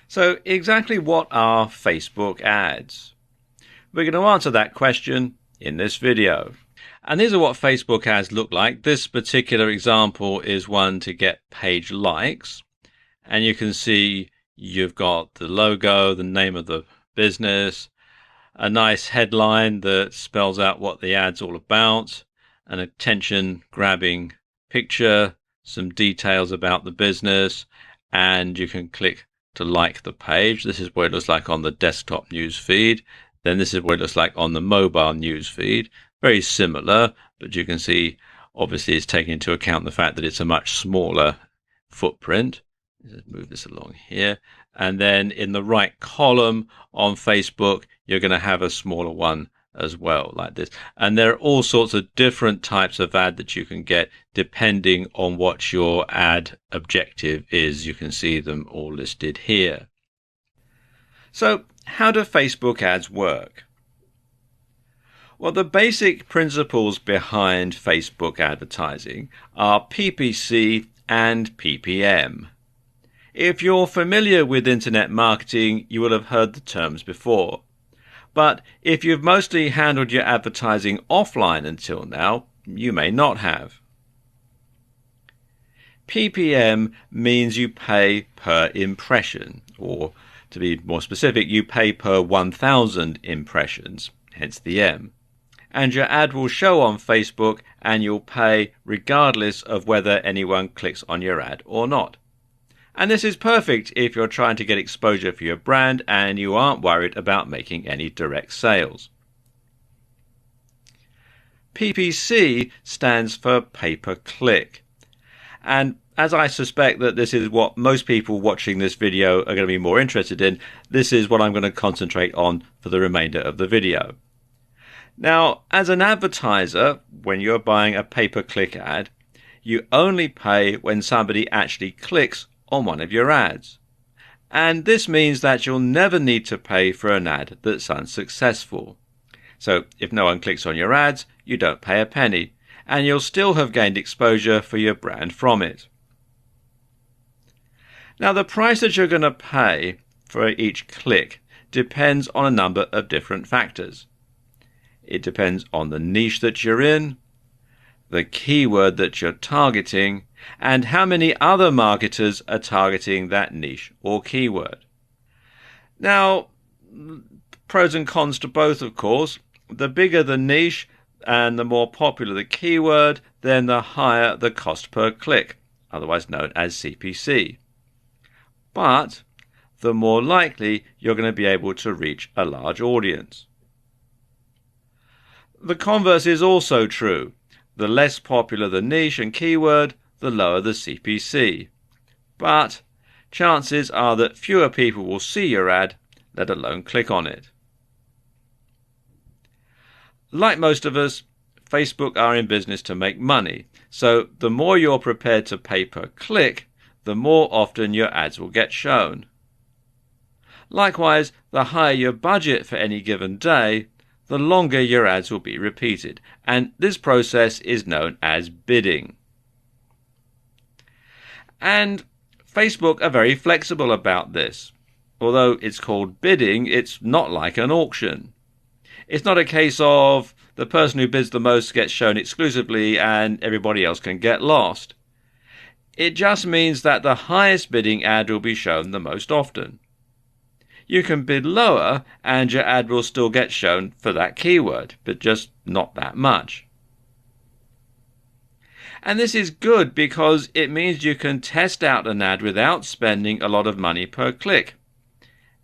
So exactly what are Facebook ads? We're going to answer that question in this video. And these are what Facebook ads look like. This particular example is one to get page likes. And you can see you've got the logo, the name of the business, a nice headline that spells out what the ad's all about, an attention-grabbing picture, some details about the business, and you can click to like the page. This is what it looks like on the desktop news feed. Then this is what it looks like on the mobile news feed. Very similar, but you can see obviously it's taking into account the fact that it's a much smaller footprint. Let's move this along here. And then in the right column on Facebook, you're going to have a smaller one as well, like this. And there are all sorts of different types of ad that you can get depending on what your ad objective is. You can see them all listed here. So how do Facebook ads work? Well, the basic principles behind Facebook advertising are PPC and PPM. If you're familiar with internet marketing, you will have heard the terms before. But if you've mostly handled your advertising offline until now, you may not have. PPM means you pay per impression, or to be more specific, you pay per 1,000 impressions, hence the M. And your ad will show on Facebook and you'll pay regardless of whether anyone clicks on your ad or not. And this is perfect if you're trying to get exposure for your brand and you aren't worried about making any direct sales. PPC stands for pay-per-click. And as I suspect that this is what most people watching this video are going to be more interested in, this is what I'm going to concentrate on for the remainder of the video. Now, as an advertiser, when you're buying a pay-per-click ad, you only pay when somebody actually clicks on one of your ads. And this means that you'll never need to pay for an ad that's unsuccessful. So if no one clicks on your ads, you don't pay a penny, and you'll still have gained exposure for your brand from it. Now, the price that you're going to pay for each click depends on a number of different factors. It depends on the niche that you're in, the keyword that you're targeting, and how many other marketers are targeting that niche or keyword. Now, pros and cons to both, of course. The bigger the niche and the more popular the keyword, then the higher the cost per click, otherwise known as CPC. But the more likely you're going to be able to reach a large audience. The converse is also true. The less popular the niche and keyword, the lower the CPC. But chances are that fewer people will see your ad, let alone click on it. Like most of us, Facebook are in business to make money, so the more you're prepared to pay per click, the more often your ads will get shown. Likewise, the higher your budget for any given day, the longer your ads will be repeated, and this process is known as bidding. And Facebook are very flexible about this. Although it's called bidding, it's not like an auction. It's not a case of the person who bids the most gets shown exclusively and everybody else can get lost. It just means that the highest bidding ad will be shown the most often. You can bid lower and your ad will still get shown for that keyword, but just not that much. And this is good because it means you can test out an ad without spending a lot of money per click.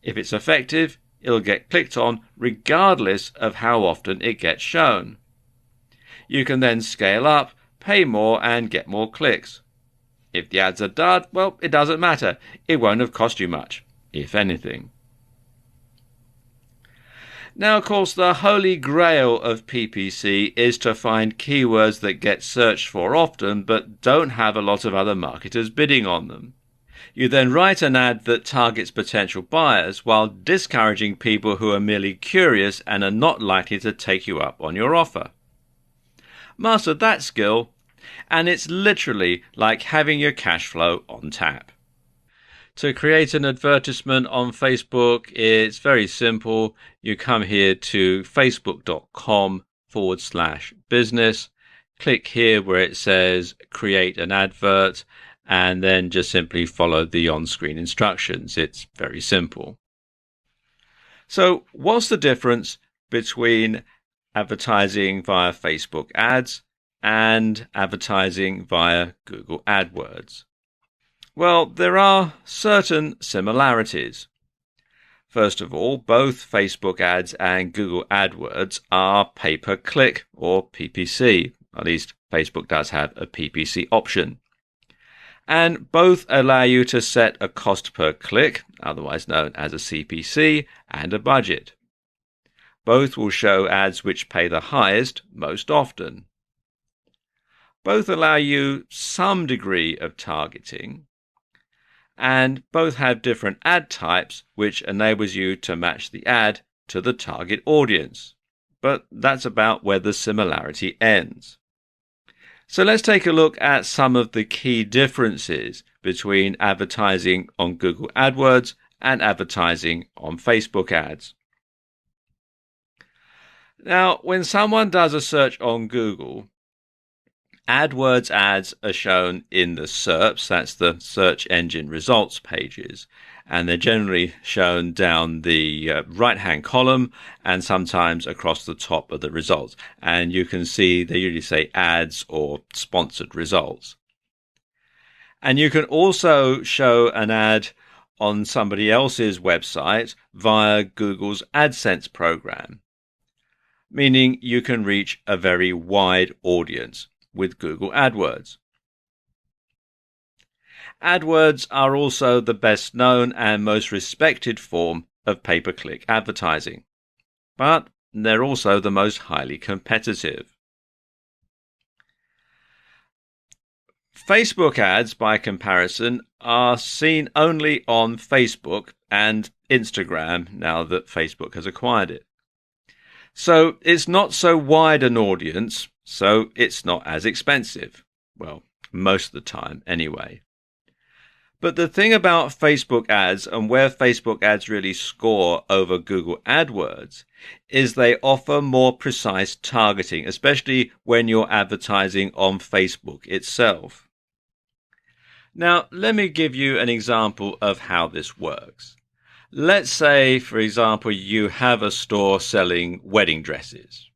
If it's effective, it'll get clicked on regardless of how often it gets shown. You can then scale up, pay more and get more clicks. If the ads are dud, well, it doesn't matter. It won't have cost you much, if anything. Now, of course, the holy grail of PPC is to find keywords that get searched for often but don't have a lot of other marketers bidding on them. You then write an ad that targets potential buyers while discouraging people who are merely curious and are not likely to take you up on your offer. Master that skill, and it's literally like having your cash flow on tap. To create an advertisement on Facebook, it's very simple. You come here to facebook.com/business. Click here where it says create an advert, and then just simply follow the on-screen instructions. It's very simple. So what's the difference between advertising via Facebook ads and advertising via Google AdWords? Well, there are certain similarities. First of all, both Facebook ads and Google AdWords are pay-per-click or PPC. At least Facebook does have a PPC option. And both allow you to set a cost per click, otherwise known as a CPC, and a budget. Both will show ads which pay the highest most often. Both allow you some degree of targeting, and both have different ad types which enables you to match the ad to the target audience. But that's about where the similarity ends. So let's take a look at some of the key differences between advertising on Google AdWords and advertising on Facebook ads. Now, when someone does a search on Google, AdWords ads are shown in the SERPs, that's the search engine results pages, and they're generally shown down the right-hand column and sometimes across the top of the results. And you can see they usually say ads or sponsored results. And you can also show an ad on somebody else's website via Google's AdSense program, meaning you can reach a very wide audience with Google AdWords. AdWords are also the best known and most respected form of pay-per-click advertising, but they're also the most highly competitive. Facebook ads, by comparison, are seen only on Facebook and Instagram now that Facebook has acquired it. So it's not so wide an audience, so it's not as expensive. Well, most of the time anyway. But the thing about Facebook ads and where Facebook ads really score over Google AdWords is they offer more precise targeting, especially when you're advertising on Facebook itself. Now, let me give you an example of how this works. Let's say, for example, you have a store selling wedding dresses.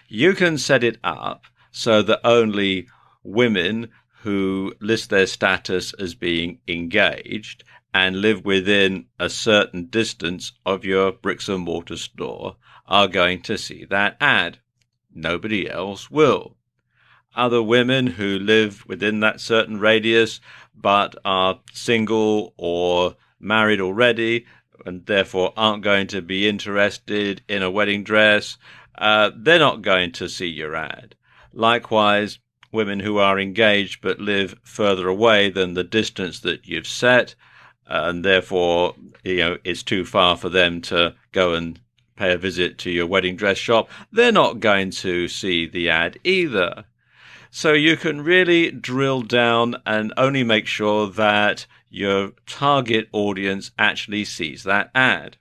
You can set it up so that only women who list their status as being engaged and live within a certain distance of your bricks and mortar store are going to see that ad. Nobody else will. Other women who live within that certain radius but are single or married already and therefore aren't going to be interested in a wedding dress, they're not going to see your ad. Likewise, women who are engaged but live further away than the distance that you've set, and therefore, it's too far for them to go and pay a visit to your wedding dress shop, they're not going to see the ad either. So you can really drill down and only make sure that your target audience actually sees that ad.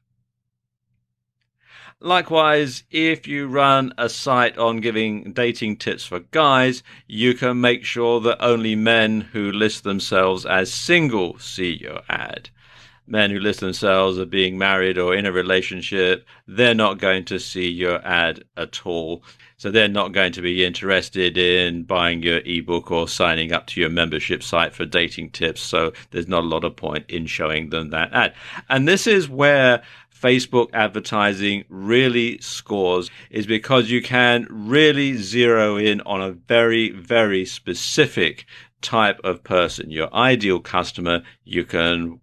Likewise, if you run a site on giving dating tips for guys, you can make sure that only men who list themselves as single see your ad. Men who list themselves as being married or in a relationship, they're not going to see your ad at all. So they're not going to be interested in buying your ebook or signing up to your membership site for dating tips. So there's not a lot of point in showing them that ad. And this is where Facebook advertising really scores, is because you can really zero in on a very, very specific type of person. Your ideal customer, you can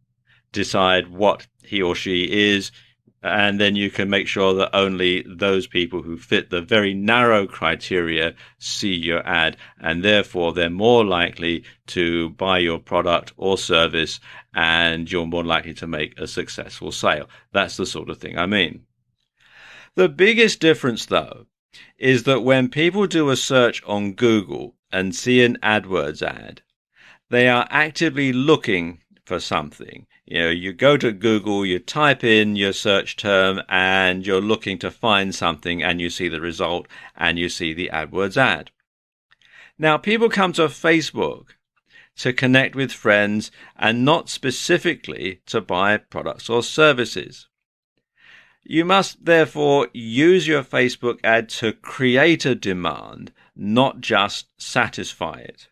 decide what he or she is, and then you can make sure that only those people who fit the very narrow criteria see your ad, and therefore they're more likely to buy your product or service, and you're more likely to make a successful sale. That's the sort of thing I mean. The biggest difference, though, is that when people do a search on Google and see an AdWords ad, they are actively looking for something. You go to Google, you type in your search term, and you're looking to find something, and you see the result, and you see the AdWords ad. Now, people come to Facebook to connect with friends and not specifically to buy products or services. You must therefore use your Facebook ad to create a demand, not just satisfy it.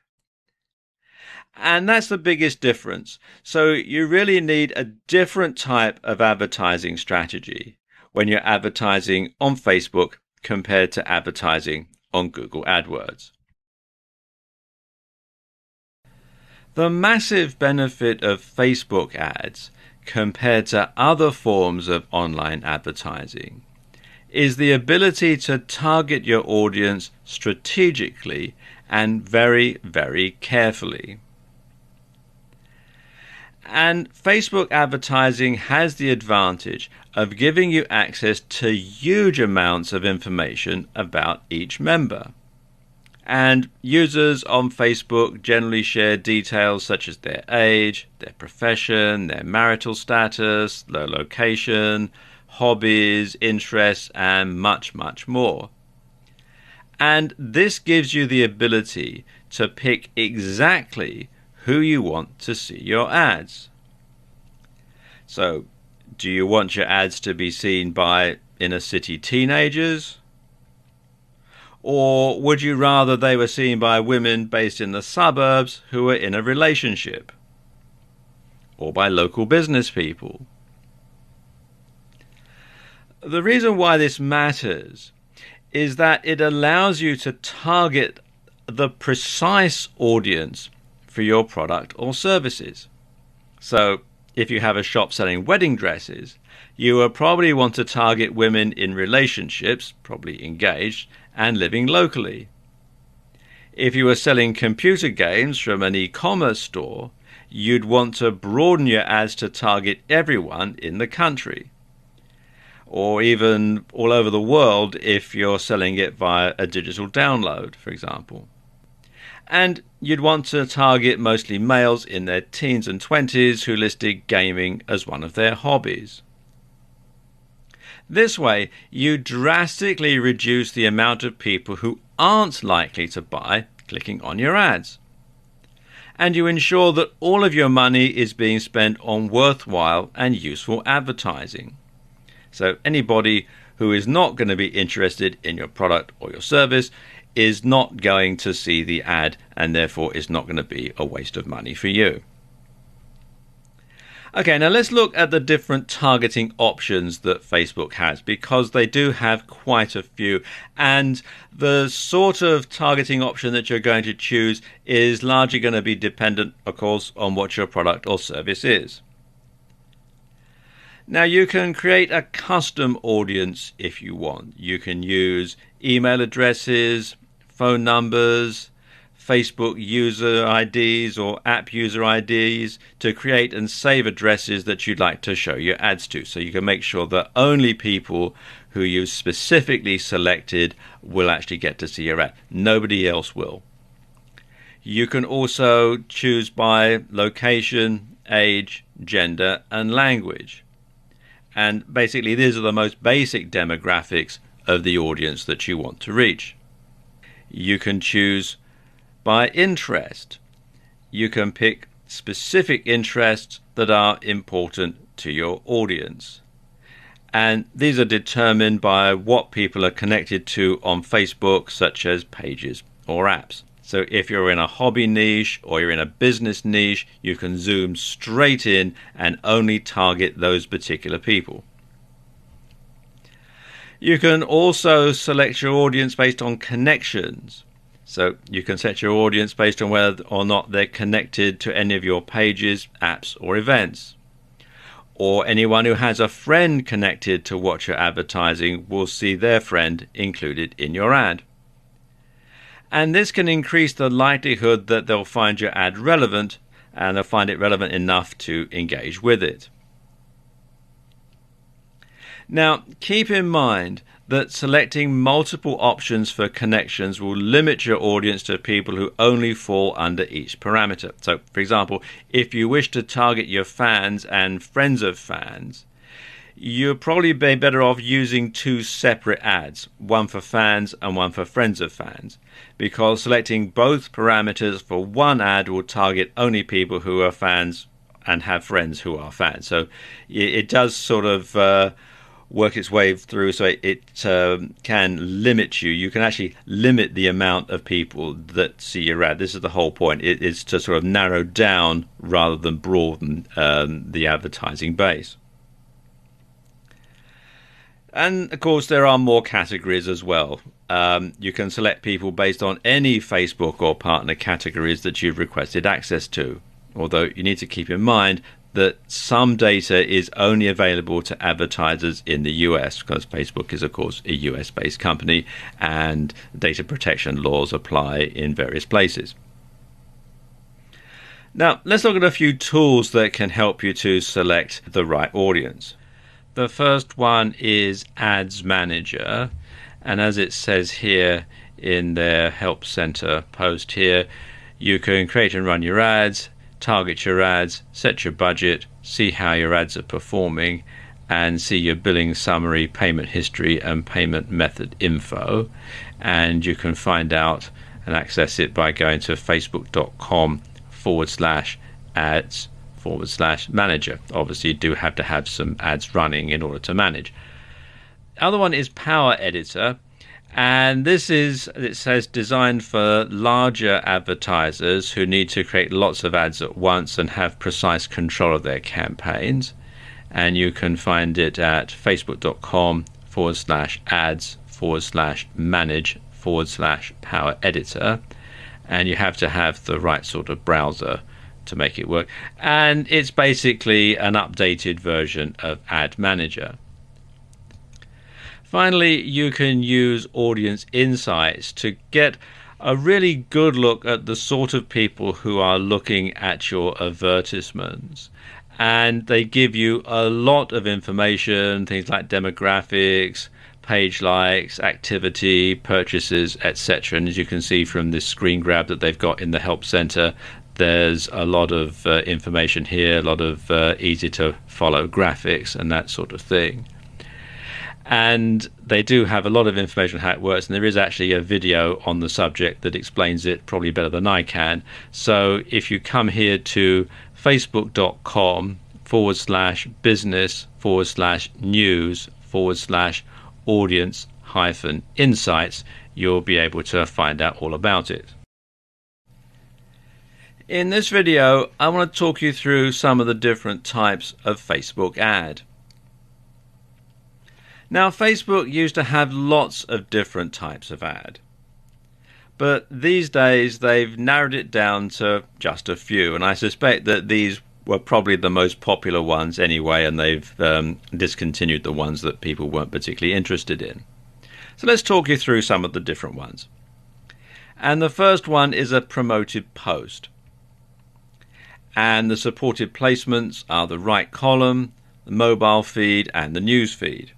And that's the biggest difference. So you really need a different type of advertising strategy when you're advertising on Facebook compared to advertising on Google AdWords. The massive benefit of Facebook ads compared to other forms of online advertising is the ability to target your audience strategically and very, very carefully. And Facebook advertising has the advantage of giving you access to huge amounts of information about each member. And users on Facebook generally share details such as their age, their profession, their marital status, their location, hobbies, interests, and much, much more. And this gives you the ability to pick exactly who you want to see your ads. So, do you want your ads to be seen by inner city teenagers? Or would you rather they were seen by women based in the suburbs who are in a relationship? Or by local business people? The reason why this matters is that it allows you to target the precise audience for your product or services. So, if you have a shop selling wedding dresses, you will probably want to target women in relationships, probably engaged, and living locally. If you were selling computer games from an e-commerce store, you'd want to broaden your ads to target everyone in the country, or even all over the world if you're selling it via a digital download, for example. And you'd want to target mostly males in their teens and 20s who listed gaming as one of their hobbies. This way, you drastically reduce the amount of people who aren't likely to buy clicking on your ads. And you ensure that all of your money is being spent on worthwhile and useful advertising. So anybody who is not going to be interested in your product or your service is not going to see the ad, and therefore is not going to be a waste of money for you. Okay, now let's look at the different targeting options that Facebook has, because they do have quite a few, and the sort of targeting option that you're going to choose is largely going to be dependent, of course, on what your product or service is. Now, you can create a custom audience if you want. You can use email addresses, phone numbers, Facebook user IDs or app user IDs to create and save addresses that you'd like to show your ads to. So you can make sure that only people who you specifically selected will actually get to see your ad. Nobody else will. You can also choose by location, age, gender, and language. And basically these are the most basic demographics of the audience that you want to reach. You can choose by interest. You can pick specific interests that are important to your audience. And these are determined by what people are connected to on Facebook, such as pages or apps. So if you're in a hobby niche or you're in a business niche, you can zoom straight in and only target those particular people. You can also select your audience based on connections. So you can set your audience based on whether or not they're connected to any of your pages, apps, or events. Or anyone who has a friend connected to what you're advertising will see their friend included in your ad. And this can increase the likelihood that they'll find your ad relevant, and they'll find it relevant enough to engage with it. Now, keep in mind that selecting multiple options for connections will limit your audience to people who only fall under each parameter. So, for example, if you wish to target your fans and friends of fans, you'll probably be better off using two separate ads, one for fans and one for friends of fans, because selecting both parameters for one ad will target only people who are fans and have friends who are fans. So it does sort of work its way through, so it can limit you. You can actually limit the amount of people that see your ad. This is the whole point. It is to sort of narrow down rather than broaden the advertising base. And of course, there are more categories as well. You can select people based on any Facebook or partner categories that you've requested access to. Although you need to keep in mind that some data is only available to advertisers in the US, because Facebook is, of course, a US-based company, and data protection laws apply in various places. Now, let's look at a few tools that can help you to select the right audience. The first one is Ads Manager, and as it says here in their Help Center post here, you can create and run your ads, target your ads, set your budget, see how your ads are performing, and see your billing summary, payment history, and payment method info. And you can find out and access it by going to facebook.com/ads/manager. Obviously, you do have to have some ads running in order to manage. The other one is Power Editor. And this is, it says, designed for larger advertisers who need to create lots of ads at once and have precise control of their campaigns. And you can find it at facebook.com/ads/manage/power editor. And you have to have the right sort of browser to make it work. And it's basically an updated version of Ad Manager. Finally, you can use Audience Insights to get a really good look at the sort of people who are looking at your advertisements. And they give you a lot of information, things like demographics, page likes, activity, purchases, etc. And as you can see from this screen grab that they've got in the Help Center, there's a lot of information here, a lot of easy to follow graphics and that sort of thing. And they do have a lot of information on how it works, and there is actually a video on the subject that explains it probably better than I can. So if you come here to facebook.com/business/news/audience-insights, you'll be able to find out all about it. In this video, I want to talk you through some of the different types of Facebook ad. Now, Facebook used to have lots of different types of ad, but these days they've narrowed it down to just a few, and I suspect that these were probably the most popular ones anyway, and they've discontinued the ones that people weren't particularly interested in. So let's talk you through some of the different ones. And the first one is a promoted post. And the supported placements are the right column, the mobile feed, and the news feed.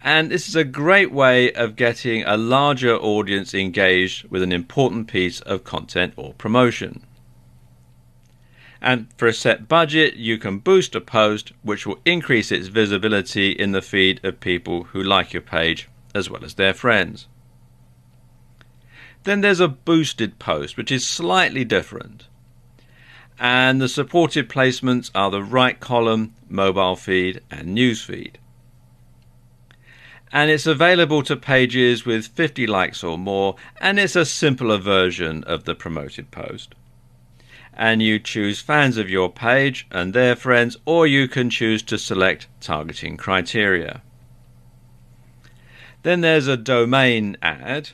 And this is a great way of getting a larger audience engaged with an important piece of content or promotion. And for a set budget, you can boost a post which will increase its visibility in the feed of people who like your page as well as their friends. Then there's a boosted post, which is slightly different. And the supported placements are the right column, mobile feed, and news feed. And it's available to pages with 50 likes or more, and it's a simpler version of the promoted post. And you choose fans of your page and their friends, or you can choose to select targeting criteria. Then there's a domain ad,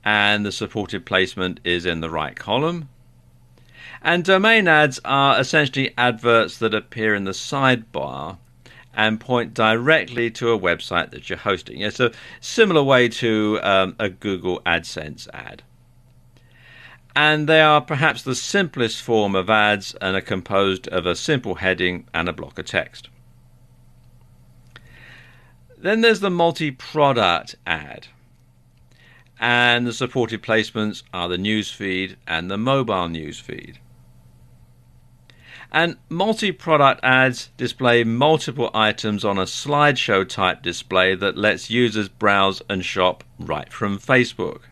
and the supported placement is in the right column. And domain ads are essentially adverts that appear in the sidebar and point directly to a website that you're hosting. It's a similar way to a Google AdSense ad. And they are perhaps the simplest form of ads and are composed of a simple heading and a block of text. Then there's the multi-product ad. And the supported placements are the newsfeed and the mobile newsfeed. And multi-product ads display multiple items on a slideshow type display that lets users browse and shop right from Facebook.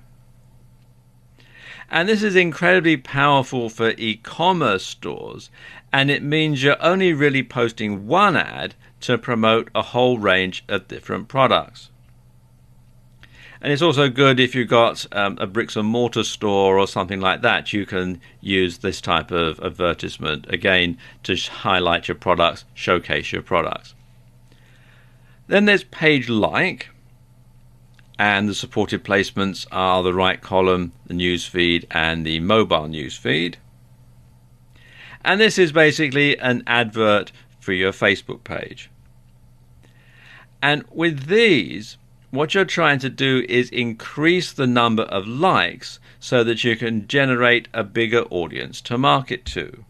And this is incredibly powerful for e-commerce stores, and it means you're only really posting one ad to promote a whole range of different products. And it's also good if you've got a bricks and mortar store or something like that. You can use this type of advertisement, again, to highlight your products, showcase your products. Then there's page like, and the supported placements are the right column, the newsfeed, and the mobile newsfeed. And this is basically an advert for your Facebook page. And with these, what you're trying to do is increase the number of likes so that you can generate a bigger audience to market to.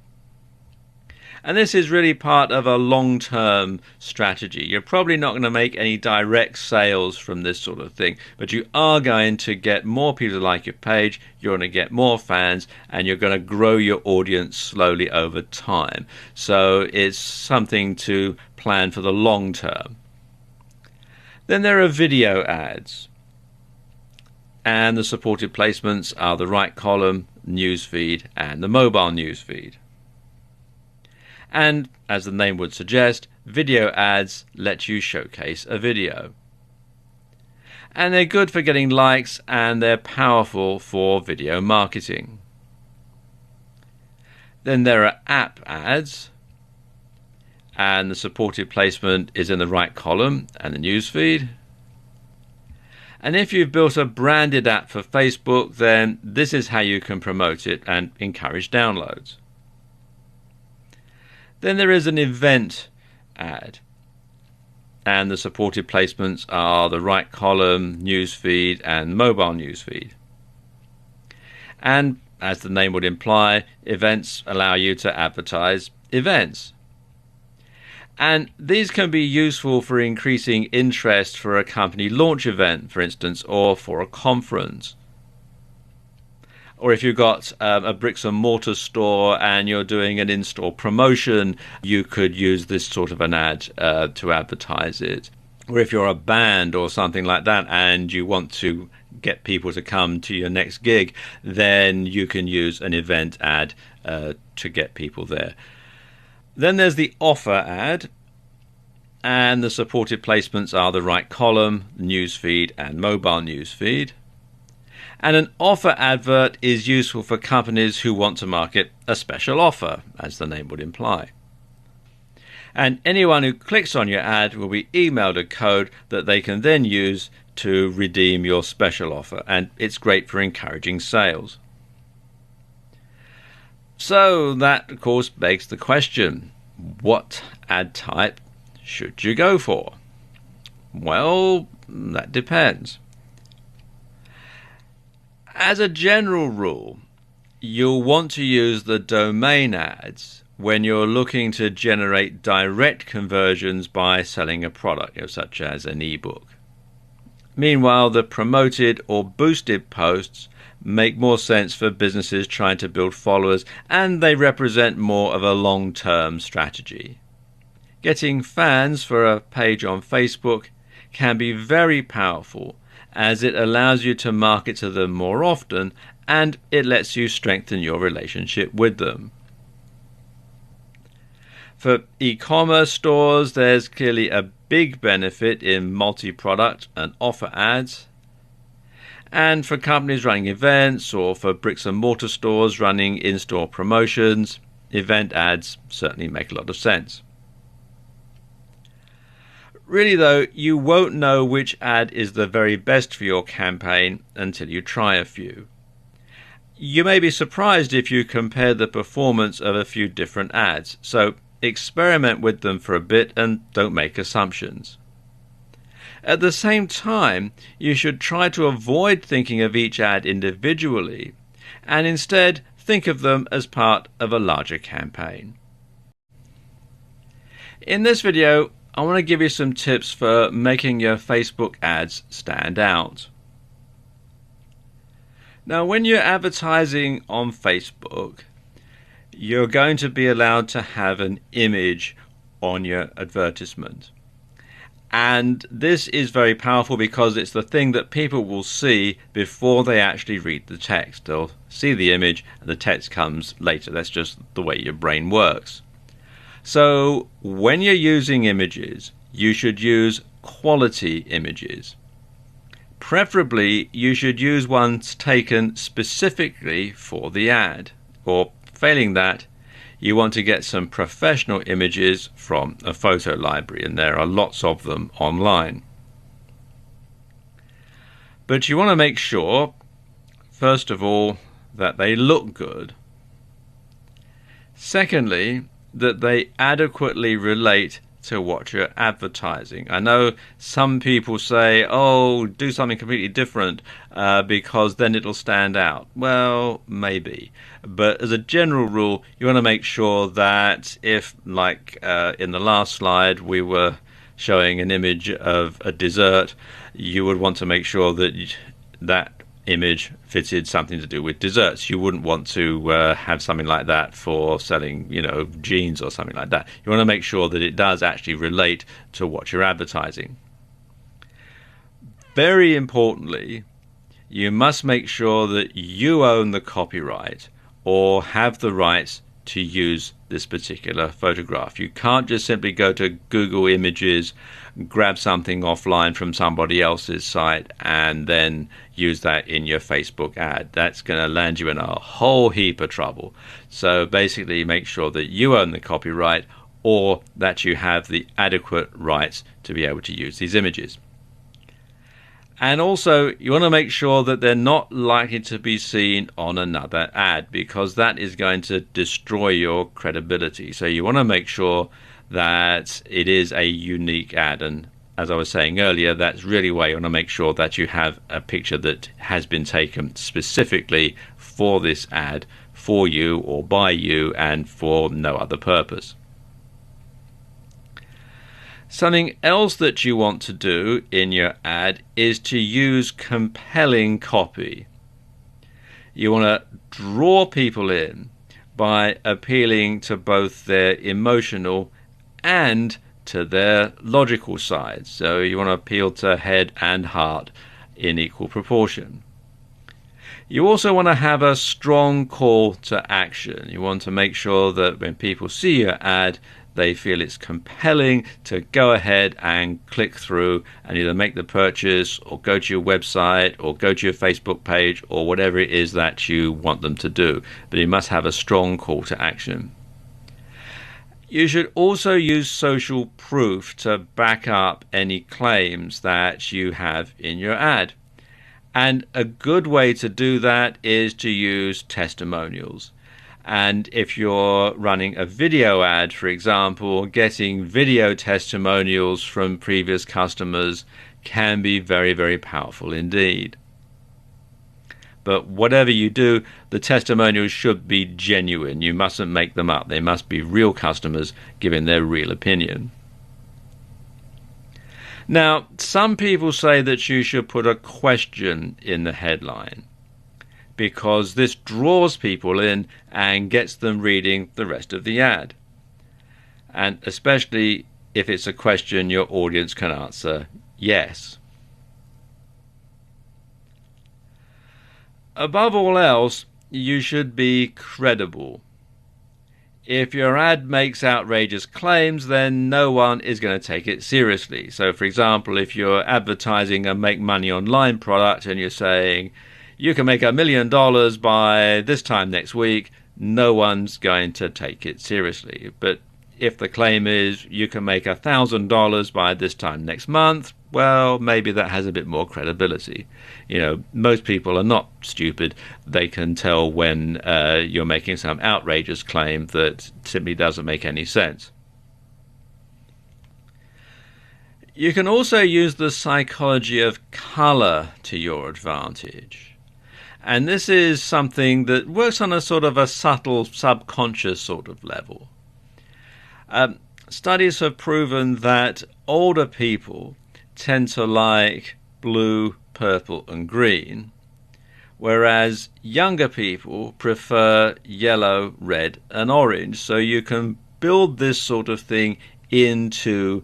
And this is really part of a long-term strategy. You're probably not going to make any direct sales from this sort of thing, but you are going to get more people to like your page, you're going to get more fans, and you're going to grow your audience slowly over time. So it's something to plan for the long term. Then there are video ads, and the supported placements are the right column, newsfeed, and the mobile newsfeed. And as the name would suggest, video ads let you showcase a video. And they're good for getting likes, and they're powerful for video marketing. Then there are app ads, and the supported placement is in the right column and the newsfeed. And if you've built a branded app for Facebook, then this is how you can promote it and encourage downloads. Then there is an event ad, and the supported placements are the right column, newsfeed, and mobile newsfeed. And as the name would imply, events allow you to advertise events. And these can be useful for increasing interest for a company launch event, for instance, or for a conference. Or if you've got a bricks and mortar store and you're doing an in-store promotion, you could use this sort of an ad to advertise it. Or if you're a band or something like that and you want to get people to come to your next gig, then you can use an event ad to get people there. Then there's the offer ad, and the supported placements are the right column, newsfeed, and mobile newsfeed. And an offer advert is useful for companies who want to market a special offer, as the name would imply. And anyone who clicks on your ad will be emailed a code that they can then use to redeem your special offer, and it's great for encouraging sales. So that, of course, begs the question, what ad type should you go for? Well, that depends. As a general rule, you'll want to use the domain ads when you're looking to generate direct conversions by selling a product, such as an ebook. Meanwhile, the promoted or boosted posts make more sense for businesses trying to build followers, and they represent more of a long-term strategy. Getting fans for a page on Facebook can be very powerful, as it allows you to market to them more often, and it lets you strengthen your relationship with them. For e-commerce stores, there's clearly a big benefit in multi-product and offer ads. And for companies running events, or for bricks and mortar stores running in-store promotions, event ads certainly make a lot of sense. Really though, you won't know which ad is the very best for your campaign until you try a few. You may be surprised if you compare the performance of a few different ads, so experiment with them for a bit and don't make assumptions. At the same time, you should try to avoid thinking of each ad individually, and instead think of them as part of a larger campaign. In this video, I want to give you some tips for making your Facebook ads stand out. Now, when you're advertising on Facebook, you're going to be allowed to have an image on your advertisement. And this is very powerful because it's the thing that people will see before they actually read the text. They'll see the image and the text comes later. That's just the way your brain works. So when you're using images, you should use quality images. Preferably, you should use ones taken specifically for the ad, or failing that, you want to get some professional images from a photo library, and there are lots of them online. But you want to make sure, first of all, that they look good. Secondly, that they adequately relate to what you're advertising. I know some people say, oh, do something completely different because then it'll stand out. Well, maybe. But as a general rule, you want to make sure that if, like in the last slide, we were showing an image of a dessert, you would want to make sure that that image fitted something to do with desserts. You wouldn't want to have something like that for selling, jeans or something like that. You want to make sure that it does actually relate to what you're advertising. Very importantly, you must make sure that you own the copyright or have the rights to use this particular photograph. You can't just simply go to Google Images, grab something offline from somebody else's site and then use that in your Facebook ad. That's going to land you in a whole heap of trouble. So basically make sure that you own the copyright or that you have the adequate rights to be able to use these images. And also, you want to make sure that they're not likely to be seen on another ad, because that is going to destroy your credibility. So you want to make sure that it is a unique ad. And as I was saying earlier, that's really why you want to make sure that you have a picture that has been taken specifically for this ad, for you or by you, and for no other purpose. Something else that you want to do in your ad is to use compelling copy. You want to draw people in by appealing to both their emotional and to their logical side. So you want to appeal to head and heart in equal proportion. You also want to have a strong call to action. You want to make sure that when people see your ad, they feel it's compelling to go ahead and click through and either make the purchase or go to your website or go to your Facebook page or whatever it is that you want them to do. But you must have a strong call to action. You should also use social proof to back up any claims that you have in your ad. And a good way to do that is to use testimonials. And if you're running a video ad, for example, getting video testimonials from previous customers can be very, very powerful indeed. But whatever you do, the testimonials should be genuine. You mustn't make them up. They must be real customers giving their real opinion. Now, some people say that you should put a question in the headline, because this draws people in and gets them reading the rest of the ad. And especially if it's a question your audience can answer yes. Above all else, you should be credible. If your ad makes outrageous claims, then no one is going to take it seriously. So, for example, if you're advertising a make money online product and you're saying, you can make $1 million by this time next week, no one's going to take it seriously. But if the claim is you can make $1,000 by this time next month, well, maybe that has a bit more credibility. Most people are not stupid. They can tell when you're making some outrageous claim that simply doesn't make any sense. You can also use the psychology of color to your advantage. And this is something that works on a sort of a subtle, subconscious sort of level. studies have proven that older people tend to like blue, purple, and green, whereas younger people prefer yellow, red, and orange. So you can build this sort of thing into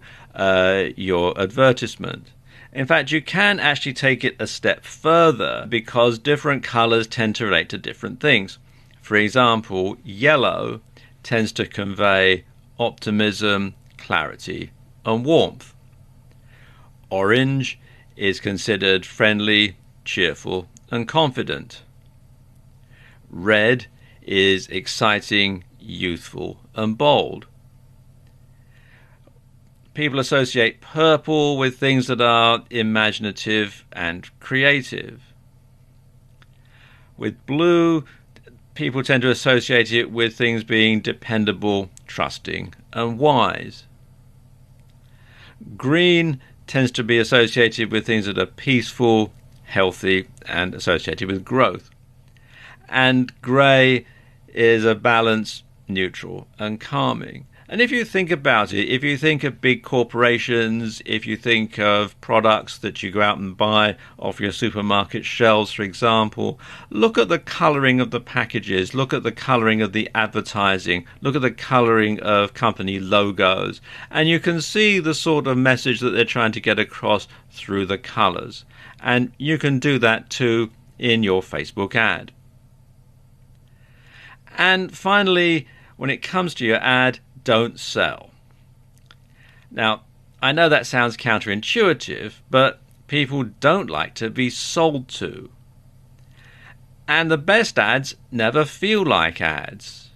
your advertisement. In fact, you can actually take it a step further because different colors tend to relate to different things. For example, yellow tends to convey optimism, clarity, and warmth. Orange is considered friendly, cheerful, and confident. Red is exciting, youthful, and bold. People associate purple with things that are imaginative and creative. With blue, people tend to associate it with things being dependable, trusting, and wise. Green tends to be associated with things that are peaceful, healthy, and associated with growth. And grey is a balance, neutral, and calming. And if you think about it, if you think of big corporations, if you think of products that you go out and buy off your supermarket shelves, for example, look at the colouring of the packages, look at the colouring of the advertising, look at the colouring of company logos, and you can see the sort of message that they're trying to get across through the colours. And you can do that too in your Facebook ad. And finally, when it comes to your ad, don't sell. Now, I know that sounds counterintuitive, but people don't like to be sold to. And the best ads never feel like ads.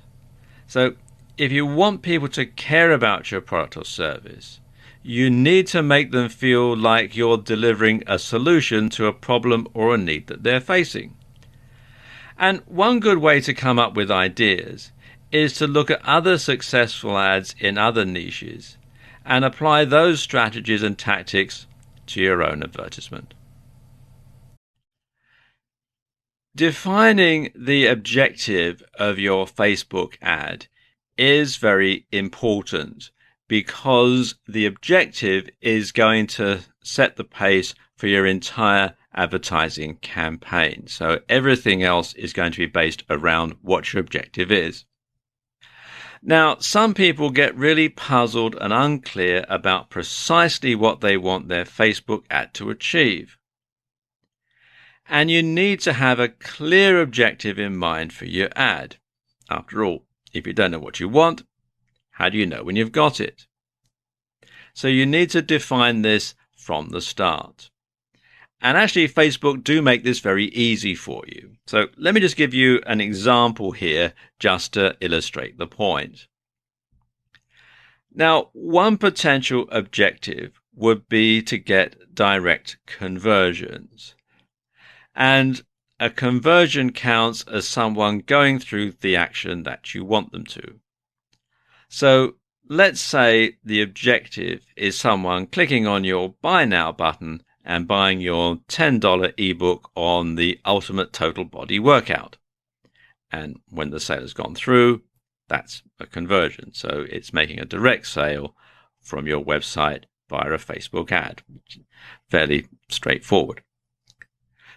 So if you want people to care about your product or service, you need to make them feel like you're delivering a solution to a problem or a need that they're facing. And one good way to come up with ideas is to look at other successful ads in other niches and apply those strategies and tactics to your own advertisement. Defining the objective of your Facebook ad is very important because the objective is going to set the pace for your entire advertising campaign. So everything else is going to be based around what your objective is. Now, some people get really puzzled and unclear about precisely what they want their Facebook ad to achieve. And you need to have a clear objective in mind for your ad. After all, if you don't know what you want, how do you know when you've got it? So you need to define this from the start. And actually, Facebook do make this very easy for you. So let me just give you an example here just to illustrate the point. Now, one potential objective would be to get direct conversions. And a conversion counts as someone going through the action that you want them to. So let's say the objective is someone clicking on your Buy Now button and buying your $10 ebook on the ultimate total body workout. And when the sale has gone through, that's a conversion. So it's making a direct sale from your website via a Facebook ad. Fairly straightforward.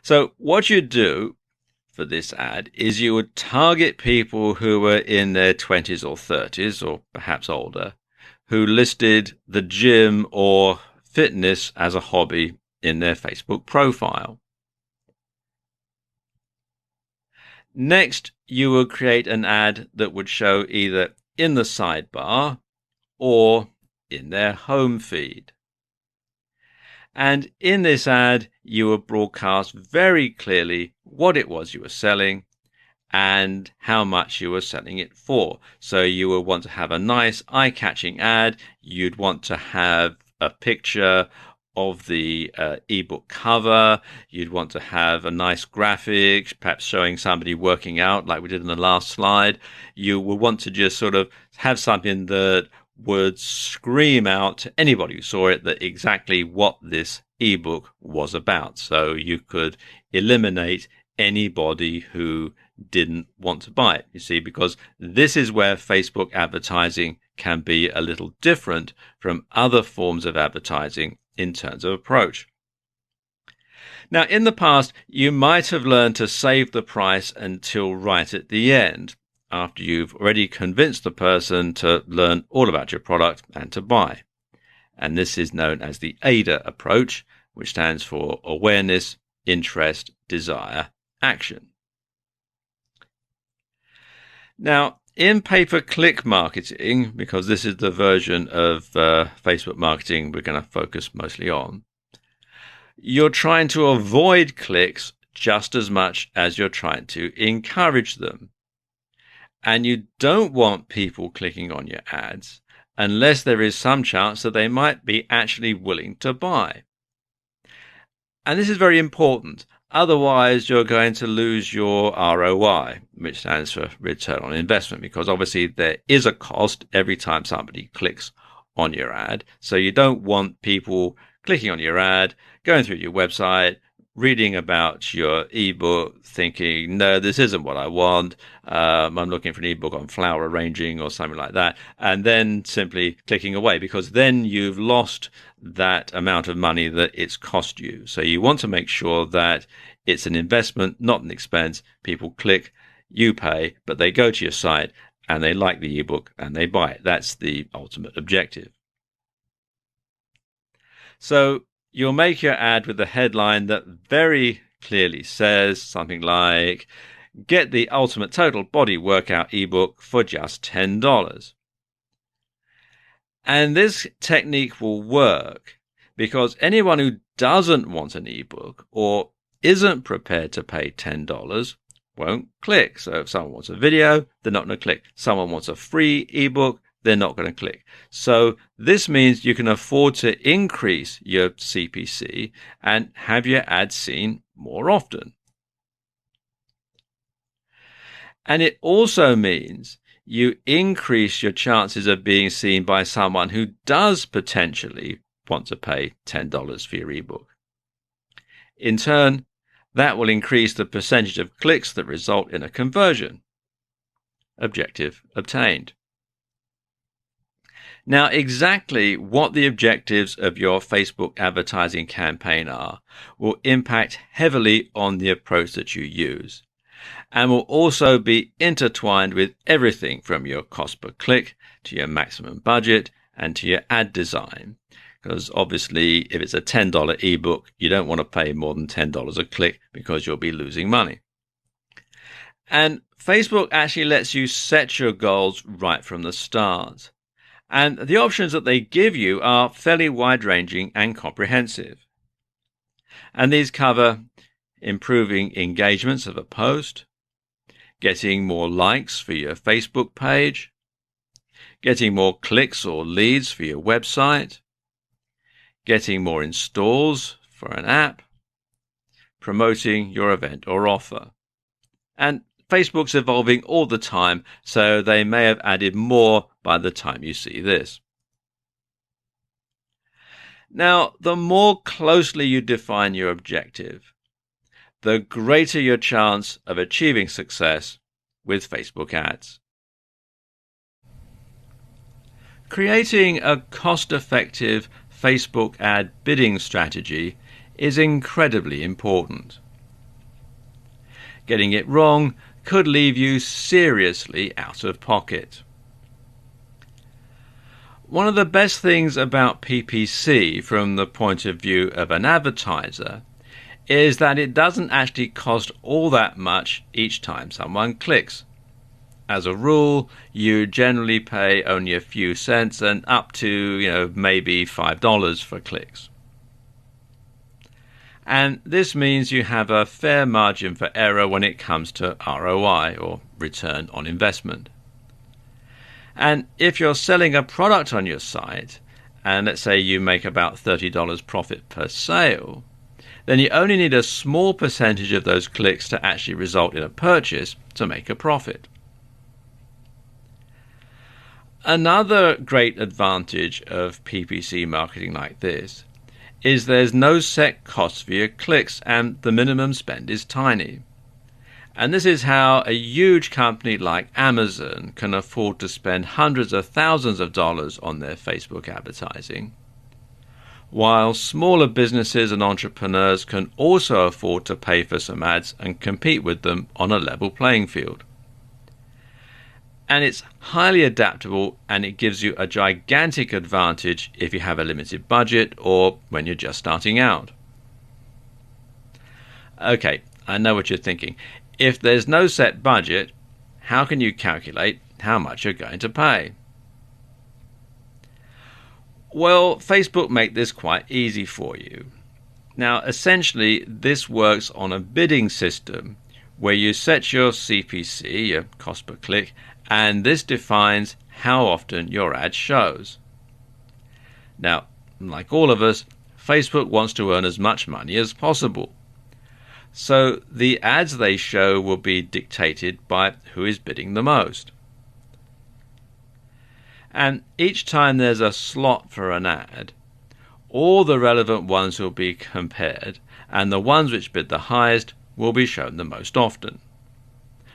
So what you do for this ad is you would target people who were in their 20s or 30s, or perhaps older, who listed the gym or fitness as a hobby in their Facebook profile. Next, you will create an ad that would show either in the sidebar or in their home feed. And in this ad, you will broadcast very clearly what it was you were selling and how much you were selling it for. So you will want to have a nice eye-catching ad. You'd want to have a picture of the ebook cover. You'd want to have a nice graphic, perhaps showing somebody working out like we did in the last slide. You will want to just sort of have something that would scream out to anybody who saw it that exactly what this ebook was about. So you could eliminate anybody who didn't want to buy it, you see, because this is where Facebook advertising can be a little different from other forms of advertising in terms of approach. Now, in the past, you might have learned to save the price until right at the end, after you've already convinced the person to learn all about your product and to buy. And this is known as the AIDA approach, which stands for awareness, interest, desire, action. Now, in pay-per-click marketing, because this is the version of Facebook marketing we're going to focus mostly on, you're trying to avoid clicks just as much as you're trying to encourage them. And you don't want people clicking on your ads unless there is some chance that they might be actually willing to buy. And this is very important. Otherwise, you're going to lose your ROI, which stands for return on investment, because obviously there is a cost every time somebody clicks on your ad. So you don't want people clicking on your ad, going through your website, reading about your ebook, thinking, no, this isn't what I want. I'm looking for an ebook on flower arranging or something like that, and then simply clicking away, because then you've lost that amount of money that it's cost you. So you want to make sure that it's an investment, not an expense. People click, you pay, but they go to your site and they like the ebook and they buy it. That's the ultimate objective. So you'll make your ad with a headline that very clearly says something like, get the ultimate total body workout ebook for just $10. And this technique will work because anyone who doesn't want an ebook or isn't prepared to pay $10 won't click. So if someone wants a video, they're not going to click. Someone wants a free ebook, they're not going to click. So this means you can afford to increase your CPC and have your ads seen more often. And it also means you increase your chances of being seen by someone who does potentially want to pay $10 for your ebook. In turn, that will increase the percentage of clicks that result in a conversion. Objective obtained. Now, exactly what the objectives of your Facebook advertising campaign are will impact heavily on the approach that you use, and will also be intertwined with everything from your cost per click to your maximum budget and to your ad design. Because obviously, if it's a $10 ebook, you don't want to pay more than $10 a click because you'll be losing money. And Facebook actually lets you set your goals right from the start. And the options that they give you are fairly wide-ranging and comprehensive. And these cover improving engagements of a post, getting more likes for your Facebook page, getting more clicks or leads for your website, getting more installs for an app, promoting your event or offer. And Facebook's evolving all the time, so they may have added more by the time you see this. Now, the more closely you define your objective, the greater your chance of achieving success with Facebook ads. Creating a cost-effective Facebook ad bidding strategy is incredibly important. Getting it wrong could leave you seriously out of pocket. One of the best things about PPC from the point of view of an advertiser is that it doesn't actually cost all that much each time someone clicks. As a rule, you generally pay only a few cents and up to, maybe $5 for clicks. And this means you have a fair margin for error when it comes to ROI, or return on investment. And if you're selling a product on your site, and let's say you make about $30 profit per sale, then you only need a small percentage of those clicks to actually result in a purchase to make a profit. Another great advantage of PPC marketing like this is there's no set cost for your clicks and the minimum spend is tiny. And this is how a huge company like Amazon can afford to spend hundreds of thousands of dollars on their Facebook advertising, while smaller businesses and entrepreneurs can also afford to pay for some ads and compete with them on a level playing field. And it's highly adaptable, and it gives you a gigantic advantage if you have a limited budget or when you're just starting out. Okay, I know what you're thinking. If there's no set budget, how can you calculate how much you're going to pay? Well, Facebook make this quite easy for you. Now, essentially, this works on a bidding system where you set your CPC, your cost per click, and this defines how often your ad shows. Now, like all of us, Facebook wants to earn as much money as possible. So the ads they show will be dictated by who is bidding the most. And each time there's a slot for an ad, all the relevant ones will be compared, and the ones which bid the highest will be shown the most often.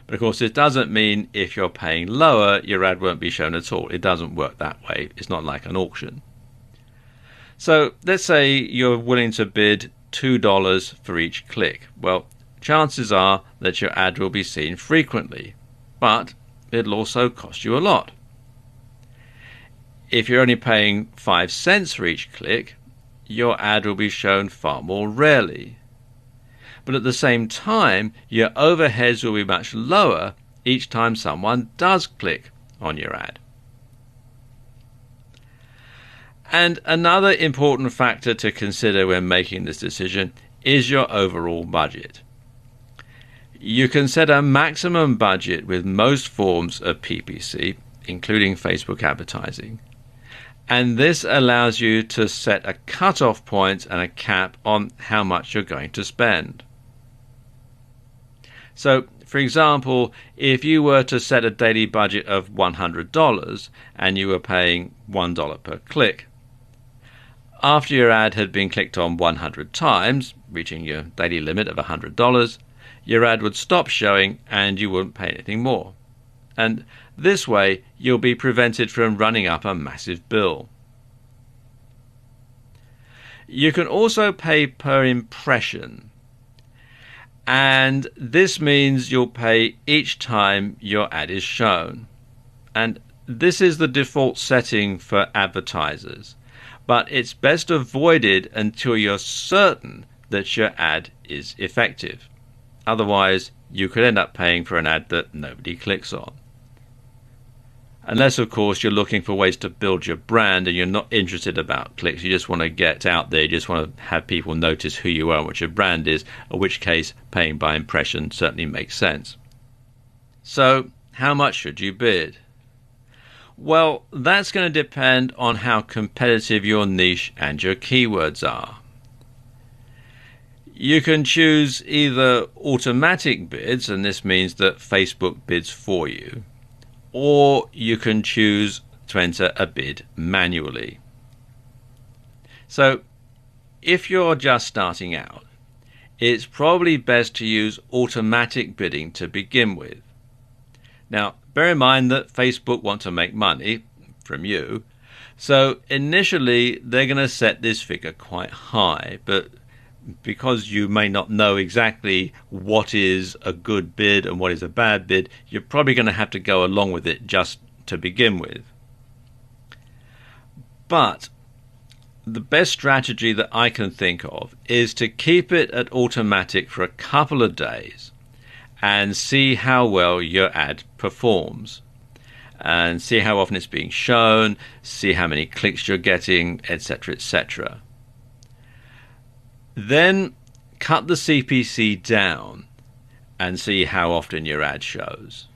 But of course, it doesn't mean if you're paying lower, your ad won't be shown at all. It doesn't work that way. It's not like an auction. So let's say you're willing to bid $2 for each click. Well, chances are that your ad will be seen frequently, but it'll also cost you a lot. If you're only paying 5 cents for each click, your ad will be shown far more rarely. But at the same time, your overheads will be much lower each time someone does click on your ad. And another important factor to consider when making this decision is your overall budget. You can set a maximum budget with most forms of PPC, including Facebook advertising. And this allows you to set a cut-off point and a cap on how much you're going to spend. So, for example, if you were to set a daily budget of $100 and you were paying $1 per click, after your ad had been clicked on 100 times, reaching your daily limit of $100, your ad would stop showing and you wouldn't pay anything more. And this way, you'll be prevented from running up a massive bill. You can also pay per impression. And this means you'll pay each time your ad is shown. And this is the default setting for advertisers. But it's best avoided until you're certain that your ad is effective. Otherwise, you could end up paying for an ad that nobody clicks on. Unless, of course, you're looking for ways to build your brand and you're not interested about clicks. You just want to get out there. You just want to have people notice who you are and what your brand is, in which case paying by impression certainly makes sense. So, how much should you bid? Well, that's going to depend on how competitive your niche and your keywords are. You can choose either automatic bids, and this means that Facebook bids for you, or you can choose to enter a bid manually. So, if you're just starting out, it's probably best to use automatic bidding to begin with. Now, bear in mind that Facebook want to make money from you, so initially they're going to set this figure quite high, but because you may not know exactly what is a good bid and what is a bad bid, you're probably going to have to go along with it just to begin with. But the best strategy that I can think of is to keep it at automatic for a couple of days and see how well your ad performs, and see how often it's being shown, see how many clicks you're getting, etc., etc. Then cut the CPC down and see how often your ad shows.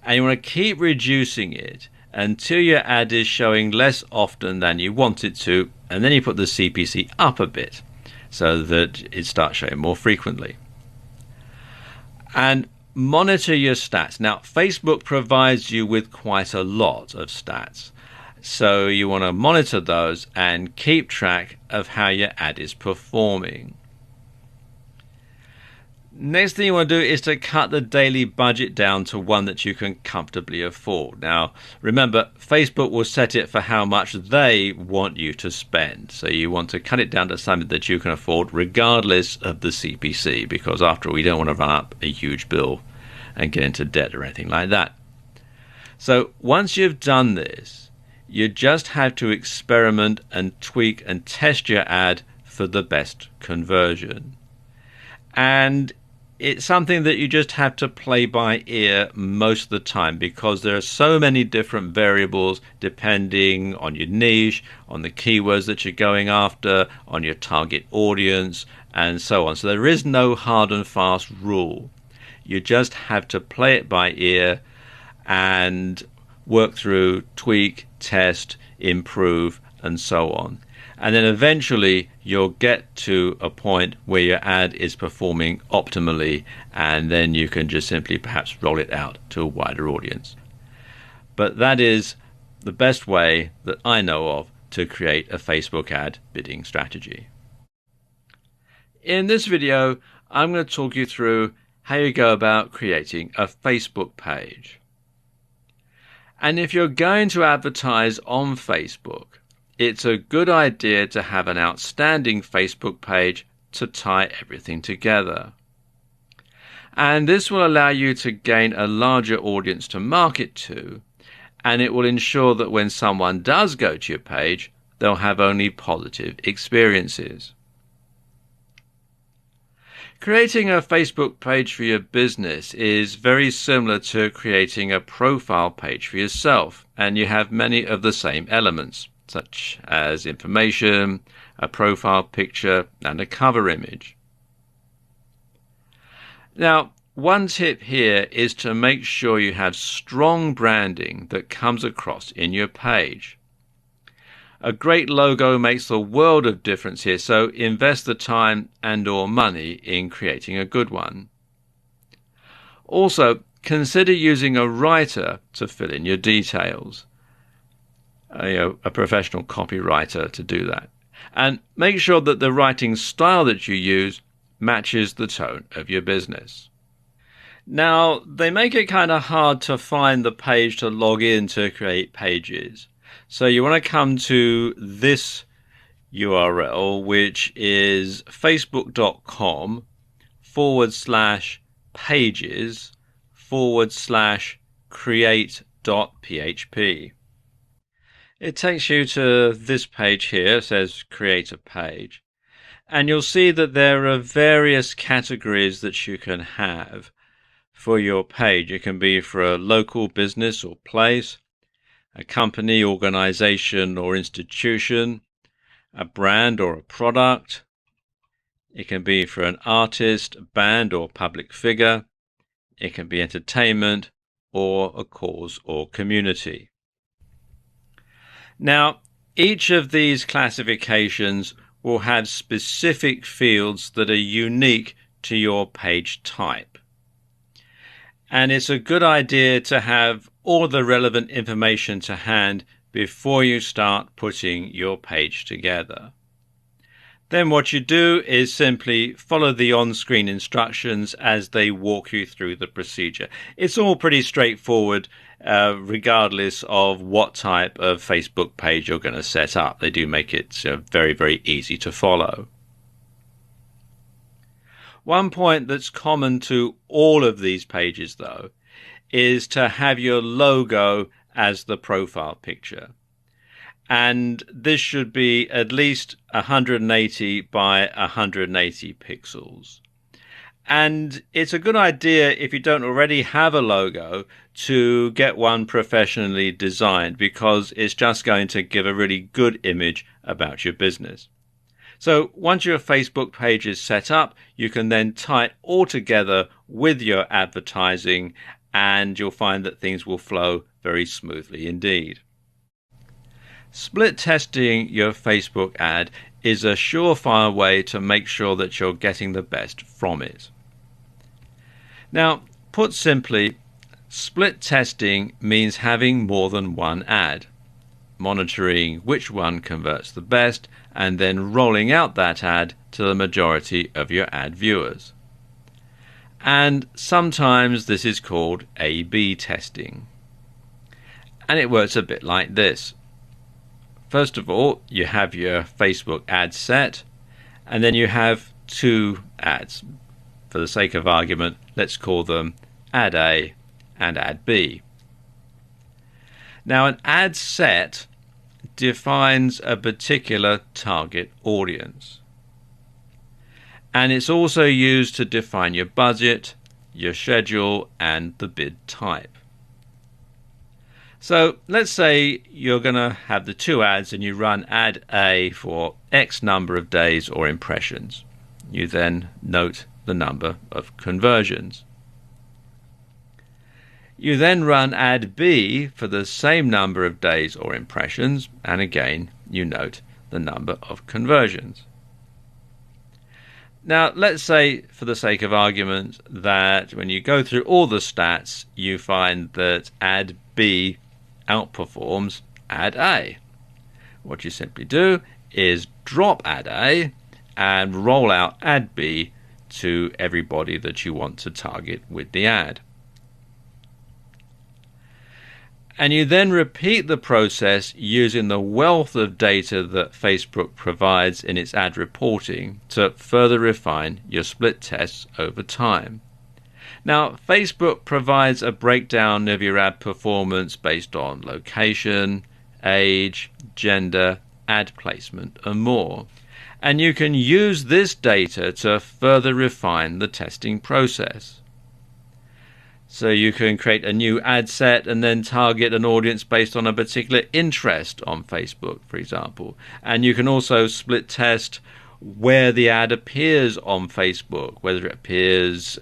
And you want to keep reducing it until your ad is showing less often than you want it to, and then you put the CPC up a bit so that it starts showing more frequently. And monitor your stats. Now, Facebook provides you with quite a lot of stats. So you want to monitor those and keep track of how your ad is performing. Next thing you want to do is to cut the daily budget down to one that you can comfortably afford. Now, remember, Facebook will set it for how much they want you to spend. So you want to cut it down to something that you can afford regardless of the CPC, because after all, you don't want to run up a huge bill and get into debt or anything like that. So once you've done this, you just have to experiment and tweak and test your ad for the best conversion. And it's something that you just have to play by ear most of the time, because there are so many different variables depending on your niche, on the keywords that you're going after, on your target audience, and so on. So there is no hard and fast rule. You just have to play it by ear and work through, tweak, test, improve, and so on. And then eventually you'll get to a point where your ad is performing optimally, and then you can just simply perhaps roll it out to a wider audience. But that is the best way that I know of to create a Facebook ad bidding strategy. In this video, I'm going to talk you through how you go about creating a Facebook page. And if you're going to advertise on Facebook, it's a good idea to have an outstanding Facebook page to tie everything together. And this will allow you to gain a larger audience to market to, and it will ensure that when someone does go to your page, they'll have only positive experiences. Creating a Facebook page for your business is very similar to creating a profile page for yourself, and you have many of the same elements, such as information, a profile picture, and a cover image. Now, one tip here is to make sure you have strong branding that comes across in your page. A great logo makes a world of difference here, so invest the time and/or money in creating a good one. Also, consider using a writer to fill in your details. A professional copywriter to do that. And make sure that the writing style that you use matches the tone of your business. Now, they make it kind of hard to find the page to log in to create pages. So you want to come to this URL, which is facebook.com/pages/create.php. It takes you to this page here. It says create a page. And you'll see that there are various categories that you can have for your page. It can be for a local business or place, a company, organization, or institution, a brand or a product. It can be for an artist, band, or public figure. It can be entertainment or a cause or community. Now, each of these classifications will have specific fields that are unique to your page type. And it's a good idea to have all the relevant information to hand before you start putting your page together. Then what you do is simply follow the on-screen instructions as they walk you through the procedure. It's all pretty straightforward, regardless of what type of Facebook page you're going to set up. They do make it very, very easy to follow. One point that's common to all of these pages, though, is to have your logo as the profile picture. And this should be at least 180 by 180 pixels. And it's a good idea, if you don't already have a logo, to get one professionally designed, because it's just going to give a really good image about your business. So once your Facebook page is set up, you can then tie it all together with your advertising, and you'll find that things will flow very smoothly indeed. Split testing your Facebook ad is a surefire way to make sure that you're getting the best from it. Now, put simply, split testing means having more than one ad, monitoring which one converts the best, and then rolling out that ad to the majority of your ad viewers. And sometimes this is called A/B testing. And it works a bit like this. First of all, you have your Facebook ad set, and then you have two ads. For the sake of argument, let's call them ad A and ad B. Now, an ad set defines a particular target audience. And it's also used to define your budget, your schedule, and the bid type. So let's say you're going to have the two ads and you run ad A for X number of days or impressions. You then note the number of conversions. You then run ad B for the same number of days or impressions, and again you note the number of conversions. Now let's say, for the sake of argument, that when you go through all the stats you find that ad B outperforms ad A. What you simply do is drop ad A and roll out ad B to everybody that you want to target with the ad. And you then repeat the process using the wealth of data that Facebook provides in its ad reporting to further refine your split tests over time. Now, Facebook provides a breakdown of your ad performance based on location, age, gender, ad placement, and more. And you can use this data to further refine the testing process. So you can create a new ad set and then target an audience based on a particular interest on Facebook, for example. And you can also split test where the ad appears on Facebook, whether it appears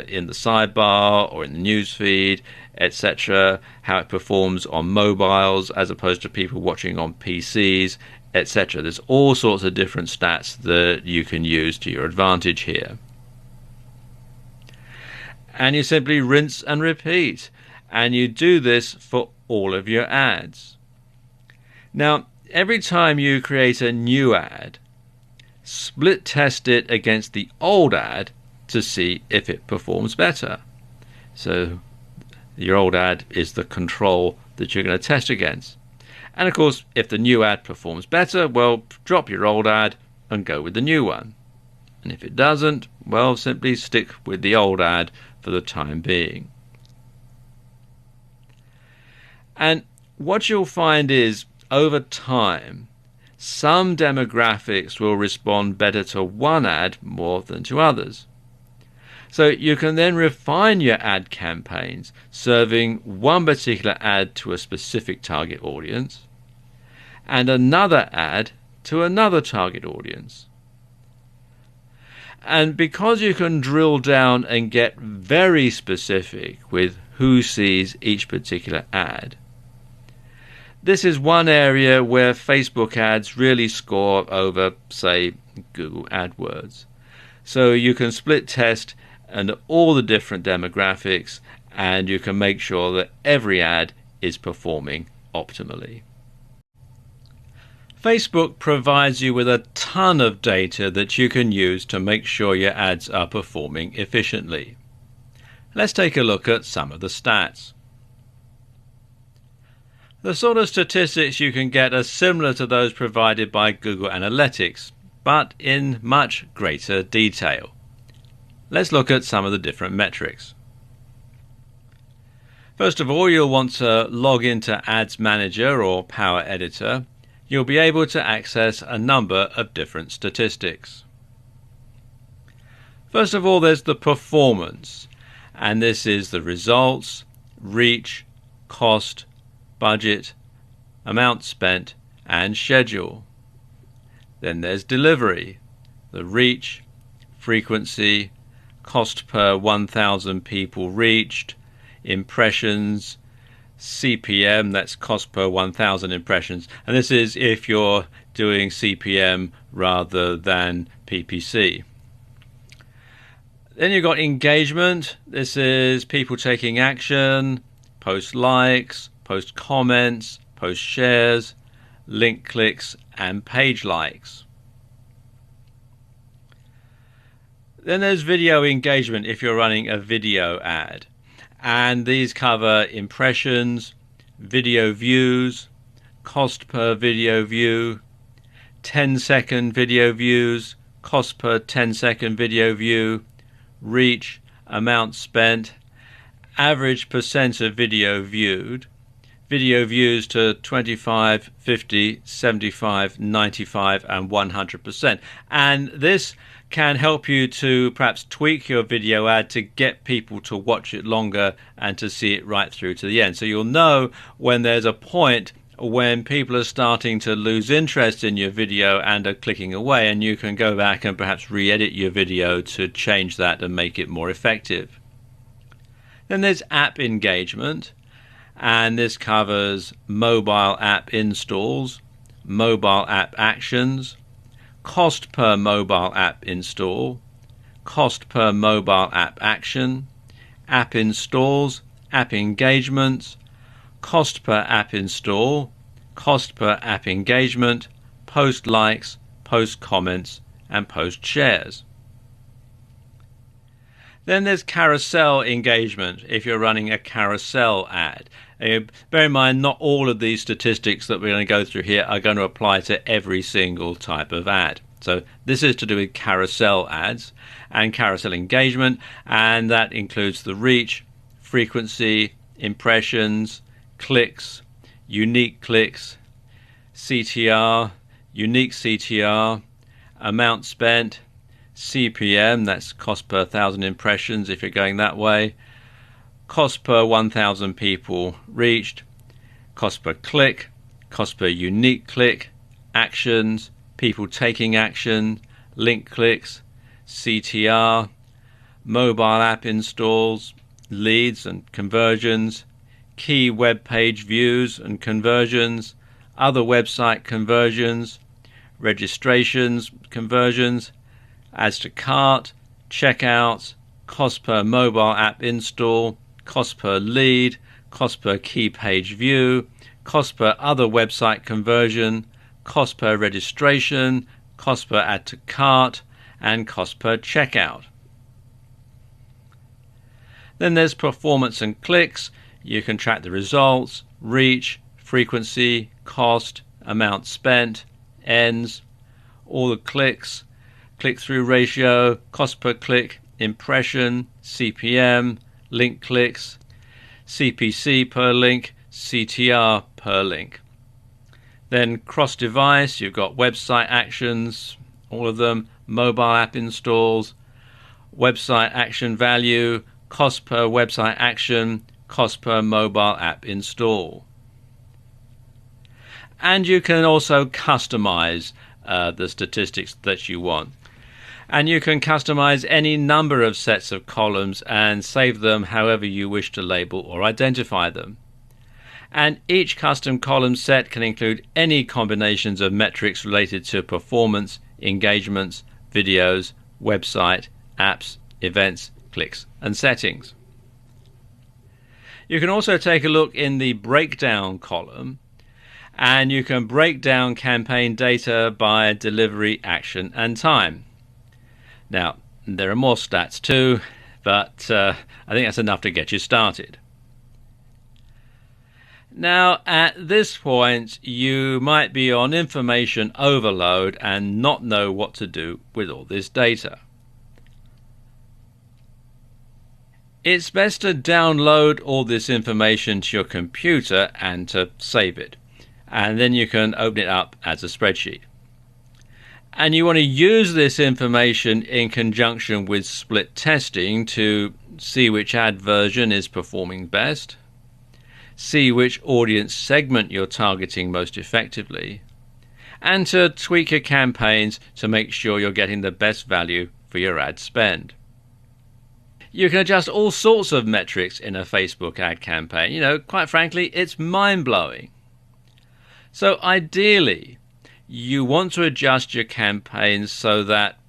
in the sidebar or in the newsfeed, etc., how it performs on mobiles as opposed to people watching on PCs, etc. There's all sorts of different stats that you can use to your advantage here. And you simply rinse and repeat, and you do this for all of your ads. Now, every time you create a new ad, split test it against the old ad to see if it performs better. So your old ad is the control that you're going to test against. And of course, if the new ad performs better, well, drop your old ad and go with the new one. And if it doesn't, well, simply stick with the old ad for the time being. And what you'll find is, over time, some demographics will respond better to one ad more than to others. So you can then refine your ad campaigns, serving one particular ad to a specific target audience and another ad to another target audience. And because you can drill down and get very specific with who sees each particular ad, this is one area where Facebook ads really score over, say, Google AdWords. So you can split test and all the different demographics, and you can make sure that every ad is performing optimally. Facebook provides you with a ton of data that you can use to make sure your ads are performing efficiently. Let's take a look at some of the stats. The sort of statistics you can get are similar to those provided by Google Analytics, but in much greater detail. Let's look at some of the different metrics. First of all, you'll want to log into Ads Manager or Power Editor. You'll be able to access a number of different statistics. First of all, there's the performance, and this is the results, reach, cost, budget, amount spent, and schedule. Then there's delivery, the reach, frequency, cost per 1,000 people reached, impressions, CPM, that's cost per 1,000 impressions, and this is if you're doing CPM rather than PPC. Then you've got engagement. This is people taking action, post likes, post comments, post shares, link clicks, and page likes. Then there's video engagement if you're running a video ad. And these cover impressions, video views, cost per video view, 10-second video views, cost per 10-second video view, reach, amount spent, average percent of video viewed, video views to 25, 50, 75, 95 and 100%. And this can help you to perhaps tweak your video ad to get people to watch it longer and to see it right through to the end. So you'll know when there's a point when people are starting to lose interest in your video and are clicking away, and you can go back and perhaps re-edit your video to change that and make it more effective. Then there's app engagement, and this covers mobile app installs, mobile app actions, cost per mobile app install, cost per mobile app action, app installs, app engagements, cost per app install, cost per app engagement, post likes, post comments and post shares. Then there's carousel engagement if you're running a carousel ad. Bear in mind, not all of these statistics that we're going to go through here are going to apply to every single type of ad. So this is to do with carousel ads and carousel engagement, and that includes the reach, frequency, impressions, clicks, unique clicks, CTR, unique CTR, amount spent, CPM, that's cost per 1,000 impressions if you're going that way, cost per 1,000 people reached, cost per click, cost per unique click, actions, people taking action, link clicks, CTR, mobile app installs, leads and conversions, key web page views and conversions, other website conversions, registrations, conversions, adds to cart, checkouts, cost per mobile app install, cost per lead, cost per key page view, cost per other website conversion, cost per registration, cost per add to cart, and cost per checkout. Then there's performance and clicks. You can track the results, reach, frequency, cost, amount spent, ends, all the clicks, click-through ratio, cost per click, impression, CPM, link clicks, CPC per link, CTR per link. Then cross-device, you've got website actions, all of them, mobile app installs, website action value, cost per website action, cost per mobile app install. And you can also customize the statistics that you want. And you can customize any number of sets of columns and save them however you wish to label or identify them. And each custom column set can include any combinations of metrics related to performance, engagements, videos, website, apps, events, clicks, and settings. You can also take a look in the breakdown column, and you can break down campaign data by delivery, action, and time. Now, there are more stats too, but I think that's enough to get you started. Now, at this point, you might be on information overload and not know what to do with all this data. It's best to download all this information to your computer and to save it. And then you can open it up as a spreadsheet. And you want to use this information in conjunction with split testing to see which ad version is performing best, see which audience segment you're targeting most effectively, and to tweak your campaigns to make sure you're getting the best value for your ad spend. You can adjust all sorts of metrics in a Facebook ad campaign. You know, quite frankly, it's mind-blowing. So ideally, you want to adjust your campaigns so that,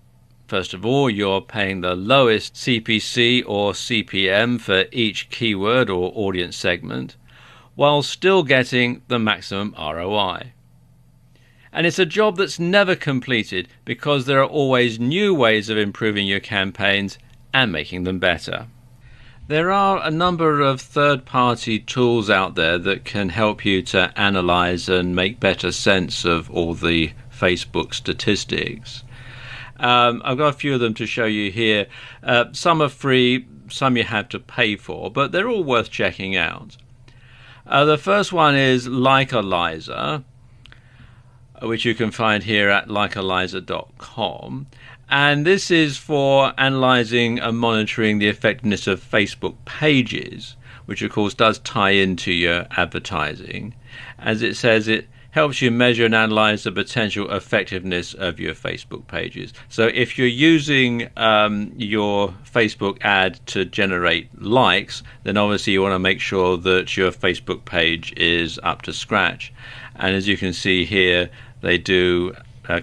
first of all, you're paying the lowest CPC or CPM for each keyword or audience segment, while still getting the maximum ROI. And it's a job that's never completed because there are always new ways of improving your campaigns and making them better. There are a number of third-party tools out there that can help you to analyze and make better sense of all the Facebook statistics. I've got a few of them to show you here. Some are free, some you have to pay for, but they're all worth checking out. The first one is Likealyzer, which you can find here at likealyzer.com. And this is for analyzing and monitoring the effectiveness of Facebook pages, which of course does tie into your advertising. As it says, it helps you measure and analyze the potential effectiveness of your Facebook pages. So if you're using your Facebook ad to generate likes, then obviously you want to make sure that your Facebook page is up to scratch. And as you can see here, they do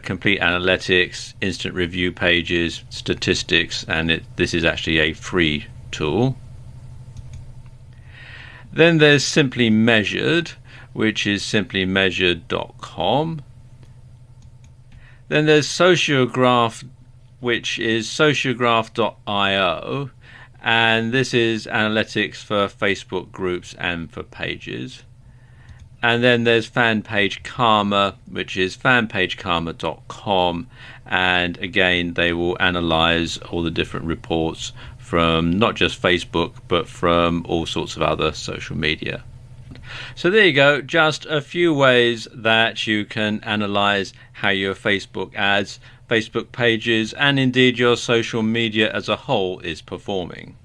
complete analytics, instant review pages, statistics, and this is actually a free tool. Then there's Simply Measured, which is simplymeasured.com. Then there's Sociograph, which is sociograph.io, and this is analytics for Facebook groups and for pages. And then there's Fanpage Karma, which is fanpagekarma.com, and again they will analyze all the different reports from not just Facebook but from all sorts of other social media. So there you go, just a few ways that you can analyze how your Facebook ads, Facebook pages, and indeed your social media as a whole is performing.